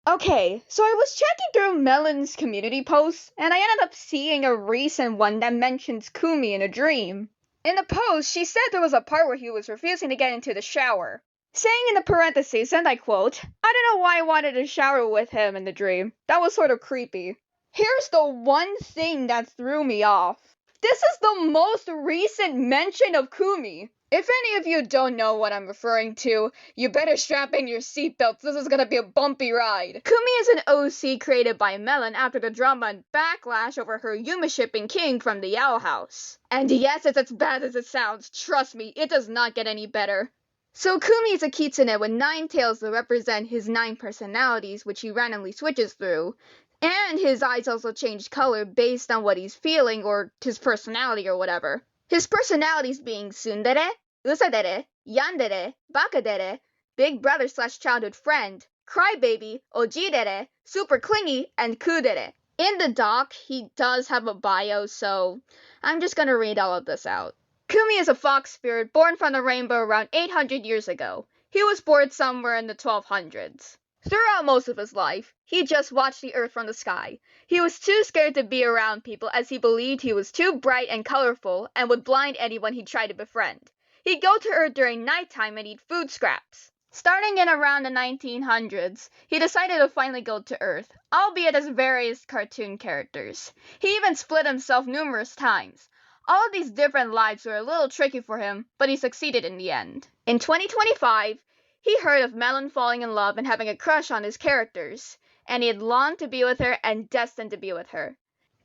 Okay, so I was checking through Melon's community posts, and I ended up seeing a recent one that mentions Kumi in a dream. In the post, she said there was a part where he was refusing to get into the shower, saying in the parentheses, and I quote, "I don't know why I wanted to shower with him in the dream. That was sort of creepy." Here's the one thing that threw me off. This is the most recent mention of Kumi. If any of you don't know what I'm referring to, you better strap in your seatbelts. This is gonna be a bumpy ride. Kumi is an OC created by Melon after the drama and backlash over her Yuma shipping King from the Owl House. And yes, it's as bad as it sounds. Trust me, it does not get any better. So Kumi is a kitsune with 9 tails that represent his 9 personalities, which he randomly switches through. And his eyes also change color based on what he's feeling or his personality or whatever. His personalities being tsundere, usadere, yandere, bakadere, big brother / childhood friend, crybaby, ojidere, super clingy, and kudere. In the doc, he does have a bio, so I'm just gonna read all of this out. Kumi is a fox spirit born from the rainbow around 800 years ago. He was born somewhere in the 1200s. Throughout most of his life, he just watched the earth from the sky. He was too scared to be around people as he believed he was too bright and colorful and would blind anyone he tried to befriend. He'd go to Earth during nighttime and eat food scraps. Starting in around the 1900s, he decided to finally go to Earth, albeit as various cartoon characters. He even split himself numerous times. All of these different lives were a little tricky for him, but he succeeded in the end. In 2025, he heard of Melon falling in love and having a crush on his characters, and he had longed to be with her and destined to be with her.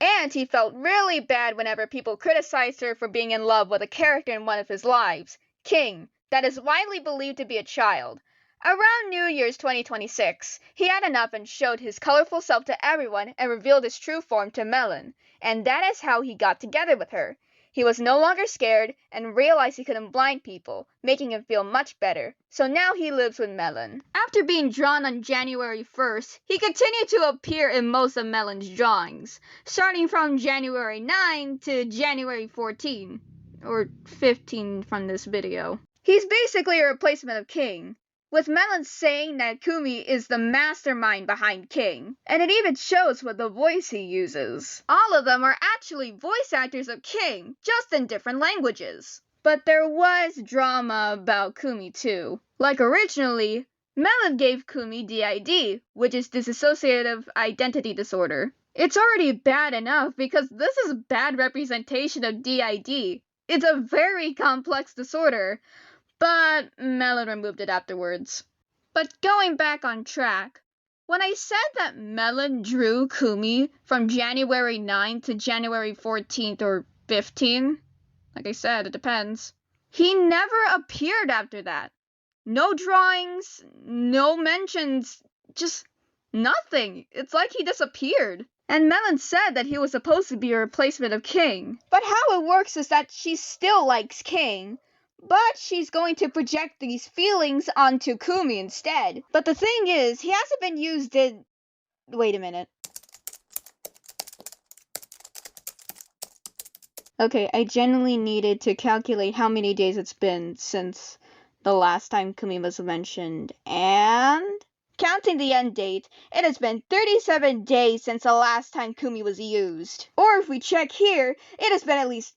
And he felt really bad whenever people criticized her for being in love with a character in one of his lives, King, that is widely believed to be a child. Around New Year's 2026, he had enough and showed his colorful self to everyone and revealed his true form to Melon, and that is how he got together with her. He was no longer scared and realized he couldn't blind people, making him feel much better. So now he lives with Melon. After being drawn on January 1st, he continued to appear in most of Melon's drawings, starting from January 9 to January 14, or 15 from this video. He's basically a replacement of King, with Melon saying that Kumi is the mastermind behind King, and it even shows what the voice he uses. All of them are actually voice actors of King, just in different languages. But there was drama about Kumi too. Like originally, Melon gave Kumi DID, which is dissociative identity disorder. It's already bad enough because this is bad representation of DID. It's a very complex disorder, but Melon removed it afterwards. But going back on track, when I said that Melon drew Kumi from January 9th to January 14th or 15th, like I said, it depends, he never appeared after that. No drawings, no mentions, just nothing. It's like he disappeared. And Melon said that he was supposed to be a replacement of King. But how it works is that she still likes King, but she's going to project these feelings onto Kumi instead. But the thing is, he hasn't been used in... Wait a minute. Okay, I genuinely needed to calculate how many days it's been since the last time Kumi was mentioned, and... counting the end date, it has been 37 days since the last time Kumi was used. Or if we check here, it has been at least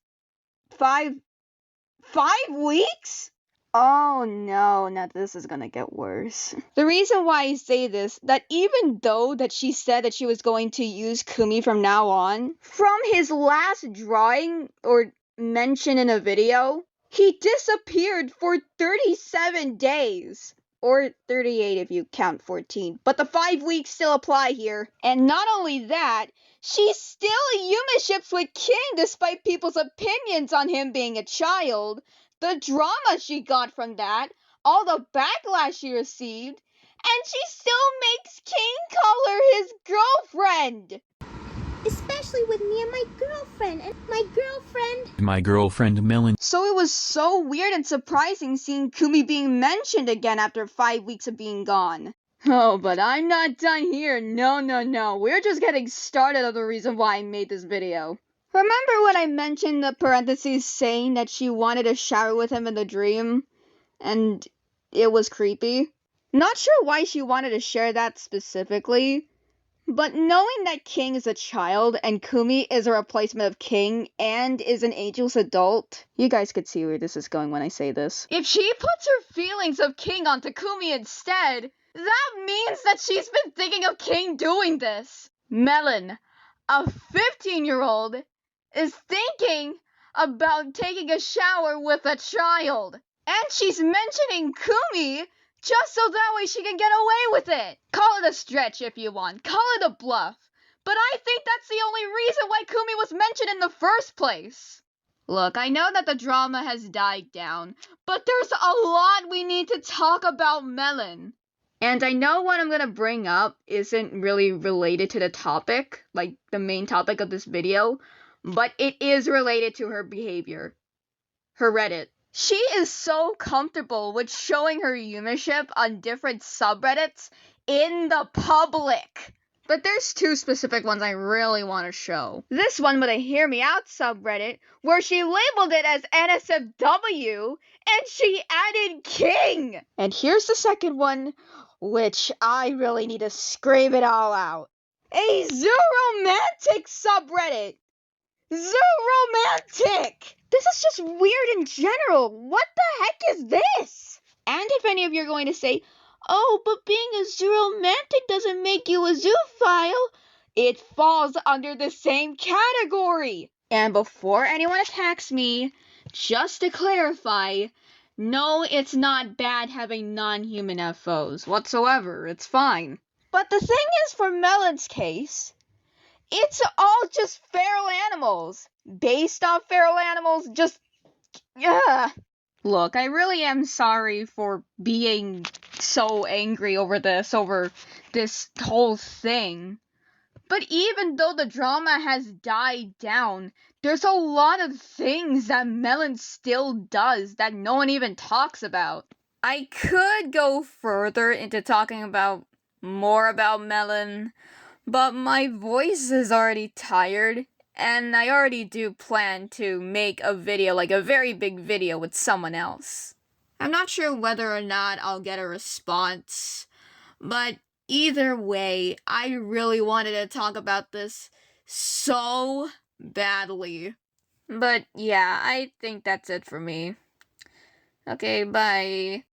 5 weeks? Oh no, now this is gonna get worse. The reason why I say this, that even though that she said that she was going to use Kumi from now on, from his last drawing or mention in a video, he disappeared for 37 days. Or 38 if you count 14. But the 5 weeks still apply here. And not only that, she still Yuma ships with King despite people's opinions on him being a child, the drama she got from that, all the backlash she received, and she still makes King call her his girlfriend. Especially with me and my girlfriend Melon. So it was so weird and surprising seeing Kumi being mentioned again after 5 weeks of being gone. Oh, but I'm not done here. No. We're just getting started on the reason why I made this video. Remember when I mentioned the parentheses saying that she wanted to shower with him in the dream? And it was creepy? Not sure why she wanted to share that specifically, but knowing that King is a child and Kumi is a replacement of King and is an ageless adult, you guys could see where this is going when I say this. If she puts her feelings of King onto Kumi instead, that means that she's been thinking of King doing this. Melon, a 15-year-old, is thinking about taking a shower with a child. And she's mentioning Kumi just so that way she can get away with it. Call it a stretch if you want. Call it a bluff. But I think that's the only reason why Kumi was mentioned in the first place. Look, I know that the drama has died down, but there's a lot we need to talk about Melon. And I know what I'm gonna bring up isn't really related to the topic, like the main topic of this video, but it is related to her behavior. Her Reddit. She is so comfortable with showing her viewership on different subreddits in the public. But there's two specific ones I really want to show. This one with a Hear Me Out subreddit, where she labeled it as NSFW, and she added King! And here's the second one, which I really need to scream it all out. A Zooromantic subreddit! Zooromantic! This is just weird in general. What the heck is this? And if any of you are going to say, oh, but being a zooromantic doesn't make you a zoophile, it falls under the same category. And before anyone attacks me, just to clarify, no, it's not bad having non-human FOs whatsoever. It's fine. But the thing is, for Melon's case, it's all just feral animals. Based off feral animals, just... yeah. Look, I really am sorry for being so angry over this whole thing. But even though the drama has died down, there's a lot of things that Melon still does that no one even talks about. I could go further into talking about more about Melon, but my voice is already tired, and I already do plan to make a video, like a very big video with someone else. I'm not sure whether or not I'll get a response, but either way, I really wanted to talk about this so badly. But yeah, I think that's it for me. Okay, bye.